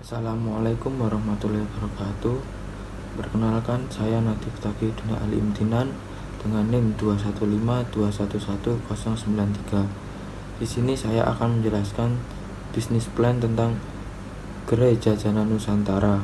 Assalamualaikum warahmatullahi wabarakatuh. Perkenalkan, saya Nadif Taqiyuddin Ali Imtinan dengan NIM 215211093. Di sini saya akan menjelaskan bisnis plan tentang Gerai Jajanan Nusantara.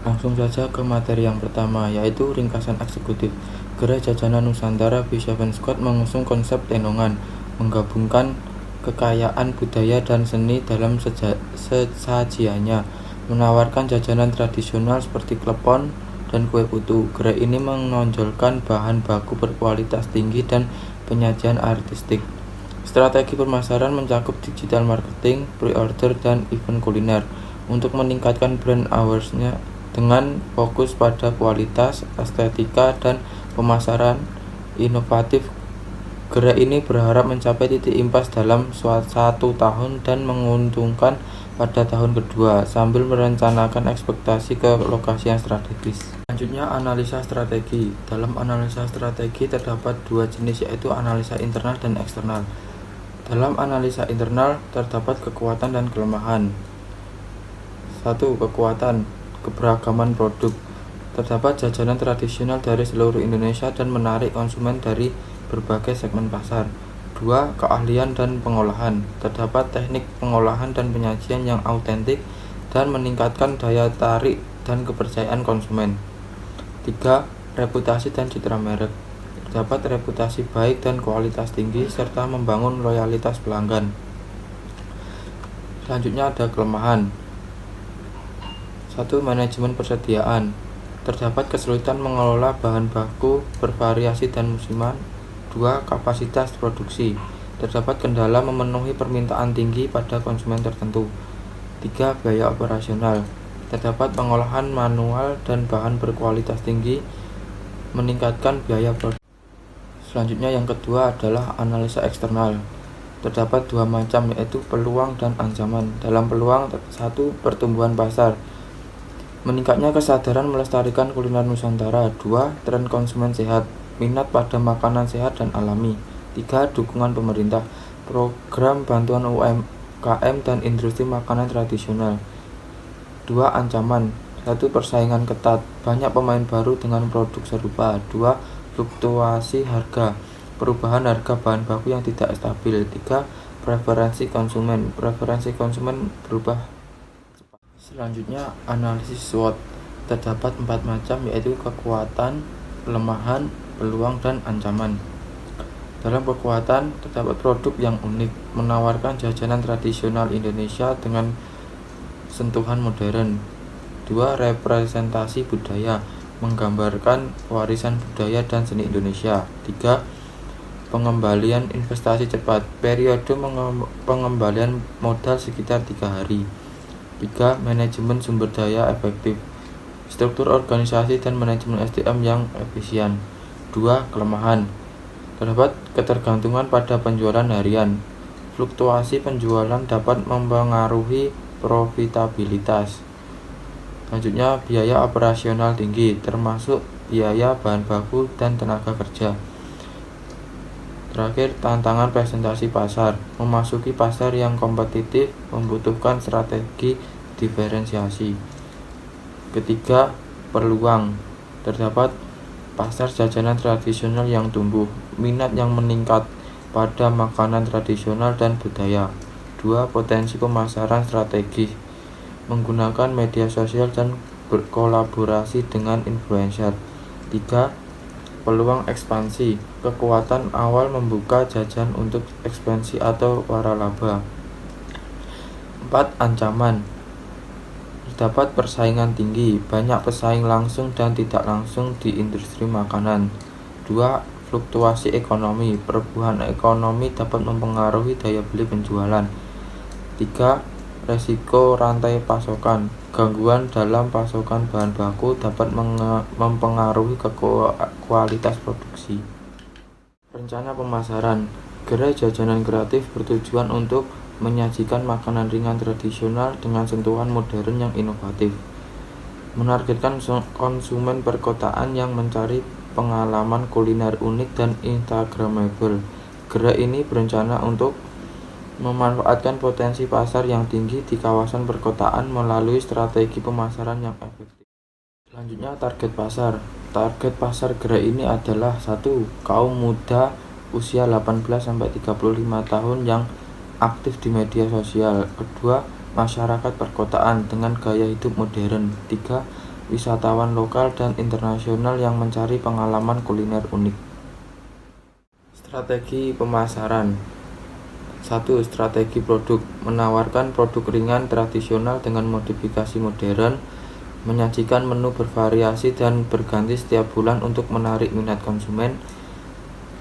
Langsung saja ke materi yang pertama, yaitu ringkasan eksekutif. Gerai Jajanan Nusantara B7 Squad mengusung konsep tenongan, menggabungkan kekayaan budaya dan seni dalam sesajiannya, menawarkan jajanan tradisional seperti klepon dan kue putu. Gerai ini menonjolkan bahan baku berkualitas tinggi dan penyajian artistik. Strategi pemasaran mencakup digital marketing, pre-order, dan event kuliner untuk meningkatkan brand awareness dengan fokus pada kualitas, estetika, dan pemasaran inovatif. Gerai ini berharap mencapai titik impas dalam 1 tahun dan menguntungkan pada tahun kedua, sambil merencanakan ekspektasi ke lokasi yang strategis. Selanjutnya, analisa strategi. Dalam analisa strategi terdapat dua jenis, yaitu analisa internal dan eksternal. Dalam analisa internal terdapat kekuatan dan kelemahan. 1. Kekuatan, keberagaman produk. Terdapat jajanan tradisional dari seluruh Indonesia dan menarik konsumen dari berbagai segmen pasar. 2. Keahlian dan pengolahan. Terdapat teknik pengolahan dan penyajian yang autentik dan meningkatkan daya tarik dan kepercayaan konsumen. 3. Reputasi dan citra merek. Terdapat reputasi baik dan kualitas tinggi serta membangun loyalitas pelanggan. Selanjutnya ada kelemahan. 1. Manajemen persediaan. Terdapat kesulitan mengelola bahan baku bervariasi dan musiman. 2. Kapasitas produksi. Terdapat kendala memenuhi permintaan tinggi pada konsumen tertentu. 3. Biaya operasional. Terdapat pengolahan manual dan bahan berkualitas tinggi meningkatkan biaya produksi. Selanjutnya yang kedua adalah analisa eksternal. Terdapat dua macam, yaitu peluang dan ancaman. Dalam peluang, 1. Pertumbuhan pasar. Meningkatnya kesadaran melestarikan kuliner Nusantara. 2. Tren konsumen sehat, minat pada makanan sehat dan alami. 3. Dukungan pemerintah, program bantuan UMKM dan industri makanan tradisional. 2. Ancaman. 1. Persaingan ketat, banyak pemain baru dengan produk serupa. 2. Fluktuasi harga, perubahan harga bahan baku yang tidak stabil. 3. Preferensi konsumen berubah. Selanjutnya, analisis SWOT. Terdapat 4 macam, yaitu kekuatan, kelemahan, peluang, dan ancaman. Dalam kekuatan, terdapat produk yang unik, menawarkan jajanan tradisional Indonesia dengan sentuhan modern. 2. Representasi budaya, menggambarkan warisan budaya dan seni Indonesia. 3. Pengembalian investasi cepat, periode pengembalian modal sekitar 3 hari. 3. Manajemen sumber daya efektif, struktur organisasi dan manajemen SDM yang efisien. 2. Kelemahan. Terdapat ketergantungan pada penjualan harian. Fluktuasi penjualan dapat mempengaruhi profitabilitas. Selanjutnya, biaya operasional tinggi, termasuk biaya bahan baku dan tenaga kerja. Terakhir, tantangan presentasi pasar. Memasuki pasar yang kompetitif membutuhkan strategi diferensiasi. Ketiga, peluang. Terdapat pasar jajanan tradisional yang tumbuh, minat yang meningkat pada makanan tradisional dan budaya. 2. Potensi pemasaran strategis, menggunakan media sosial dan berkolaborasi dengan influencer. 3. Peluang ekspansi, kekuatan awal membuka jajan untuk ekspansi atau waralaba. 4. Ancaman. Terdapat persaingan tinggi, banyak pesaing langsung dan tidak langsung di industri makanan. 2. Fluktuasi ekonomi, perubahan ekonomi dapat mempengaruhi daya beli penjualan. 3. Resiko rantai pasokan, gangguan dalam pasokan bahan baku dapat mempengaruhi kualitas produksi. Rencana pemasaran. Gerai jajanan kreatif bertujuan untuk menyajikan makanan ringan tradisional dengan sentuhan modern yang inovatif, menargetkan konsumen perkotaan yang mencari pengalaman kuliner unik dan instagramable. Gerai ini berencana untuk memanfaatkan potensi pasar yang tinggi di kawasan perkotaan melalui strategi pemasaran yang efektif. Selanjutnya, target pasar. Target pasar gerai ini adalah 1. Kaum muda usia 18-35 tahun yang aktif di media sosial. Kedua, masyarakat perkotaan dengan gaya hidup modern. 3. Wisatawan lokal dan internasional yang mencari pengalaman kuliner unik. Strategi pemasaran. 1. Strategi produk. Menawarkan produk ringan tradisional dengan modifikasi modern, menyajikan menu bervariasi dan berganti setiap bulan untuk menarik minat konsumen,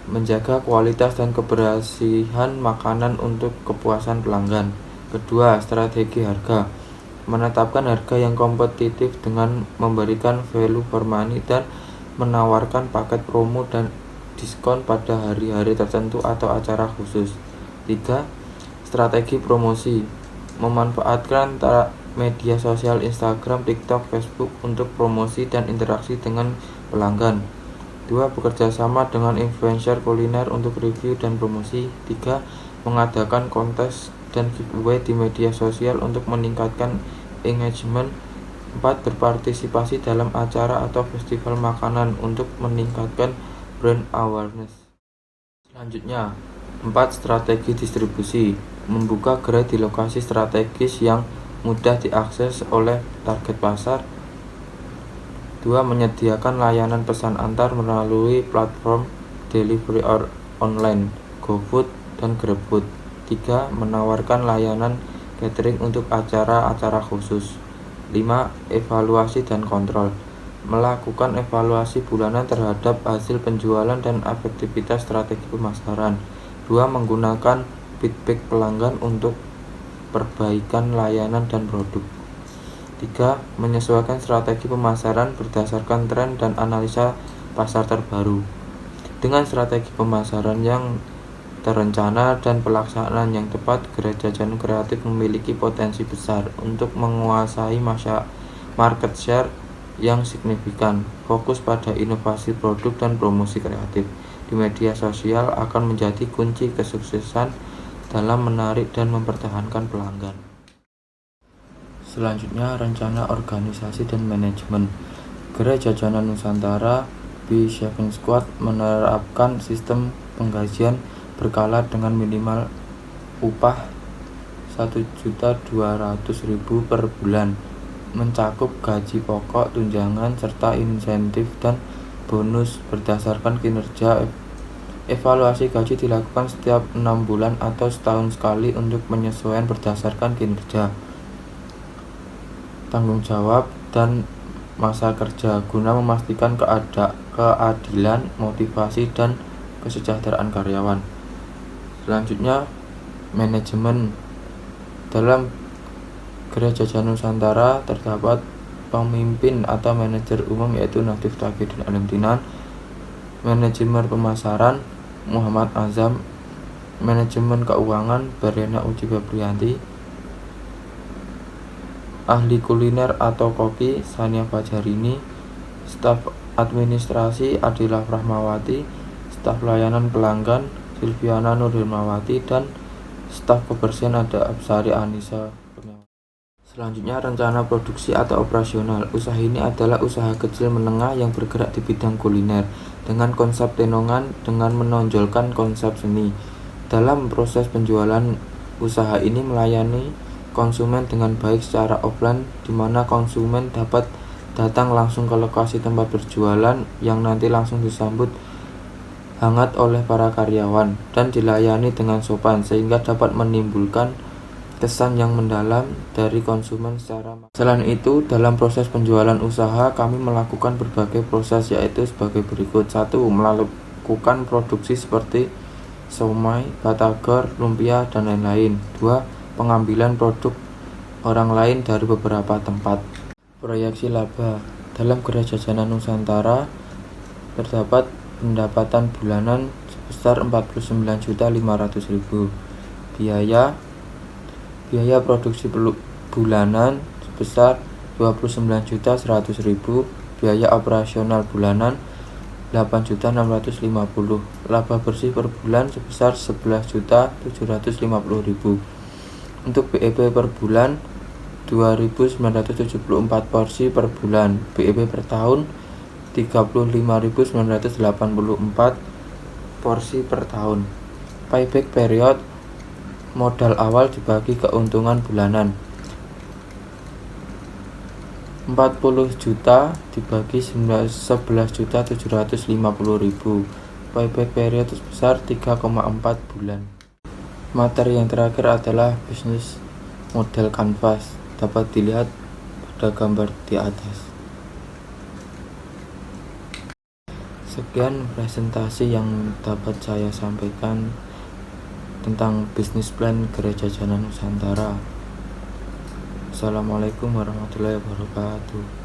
menjaga kualitas dan kebersihan makanan untuk kepuasan pelanggan. Kedua, strategi harga. Menetapkan harga yang kompetitif dengan memberikan value for money dan menawarkan paket promo dan diskon pada hari-hari tertentu atau acara khusus. 3. Strategi promosi. Memanfaatkan media sosial Instagram, TikTok, Facebook untuk promosi dan interaksi dengan pelanggan. 2. Bekerja sama dengan influencer kuliner untuk review dan promosi. 3. Mengadakan kontes dan giveaway di media sosial untuk meningkatkan engagement. 4. Berpartisipasi dalam acara atau festival makanan untuk meningkatkan brand awareness. Selanjutnya, 4. Strategi distribusi. Membuka gerai di lokasi strategis yang mudah diakses oleh target pasar. 2. Menyediakan layanan pesan antar melalui platform delivery online, GoFood dan GrabFood. 3. Menawarkan layanan catering untuk acara-acara khusus. 5. Evaluasi dan kontrol. Melakukan evaluasi bulanan terhadap hasil penjualan dan efektivitas strategi pemasaran. 2. Menggunakan feedback pelanggan untuk perbaikan layanan dan produk. 3. Menyesuaikan strategi pemasaran berdasarkan tren dan analisa pasar terbaru. Dengan strategi pemasaran yang terencana dan pelaksanaan yang tepat, gerai jajanan kreatif memiliki potensi besar untuk menguasai market share yang signifikan. Fokus pada inovasi produk dan promosi kreatif di media sosial akan menjadi kunci kesuksesan dalam menarik dan mempertahankan pelanggan. Selanjutnya, rencana organisasi dan manajemen. Gerai Jajanan Nusantara B7 Squad menerapkan sistem penggajian berkala dengan minimal upah Rp1.200.000 per bulan, mencakup gaji pokok, tunjangan, serta insentif dan bonus berdasarkan kinerja. Evaluasi gaji dilakukan setiap 6 bulan atau setahun sekali untuk penyesuaian berdasarkan kinerja, tanggung jawab, dan masa kerja guna memastikan keadilan, motivasi, dan kesejahteraan karyawan. Selanjutnya, manajemen. Dalam Gerai Jajanan Nusantara terdapat pemimpin atau manajer umum yaitu Nadif Taqiyuddin Alimtinan, manajemen pemasaran Muhammad Azam, manajemen keuangan Bariana Uci Febrianti, ahli kuliner atau koki Sania Fajarini, staf administrasi Adila Rahmawati, staf layanan pelanggan Silviana Nurhilmawati, dan staf kebersihan ada Absari Anissa. Selanjutnya, rencana produksi atau operasional. Usaha ini adalah usaha kecil menengah yang bergerak di bidang kuliner dengan konsep tenongan dengan menonjolkan konsep seni. Dalam proses penjualan, usaha ini melayani konsumen dengan baik secara offline, di mana konsumen dapat datang langsung ke lokasi tempat berjualan yang nanti langsung disambut hangat oleh para karyawan dan dilayani dengan sopan sehingga dapat menimbulkan kesan yang mendalam dari konsumen secara. Selain itu, dalam proses penjualan usaha kami melakukan berbagai proses yaitu sebagai berikut. 1. Melakukan produksi seperti somai, batagor, lumpia, dan lain-lain. 2. Pengambilan produk orang lain dari beberapa tempat. Proyeksi laba. Dalam Gerai Jajanan Nusantara terdapat pendapatan bulanan sebesar Rp49.500.000. Biaya produksi bulanan sebesar Rp29.100.000. Biaya operasional bulanan 8.650. Laba bersih per bulan sebesar 11.750.000. Untuk BEP per bulan 2.974 porsi per bulan. BEP per tahun 35.984 porsi per tahun. Payback period modal awal dibagi keuntungan bulanan 40 juta dibagi 11.750.000. Payback period sebesar 3,4 bulan. Materi yang terakhir adalah bisnis model kanvas, dapat dilihat pada gambar di atas. Sekian presentasi yang dapat saya sampaikan tentang bisnis plan Gereja Jana Nusantara. Assalamualaikum warahmatullahi wabarakatuh.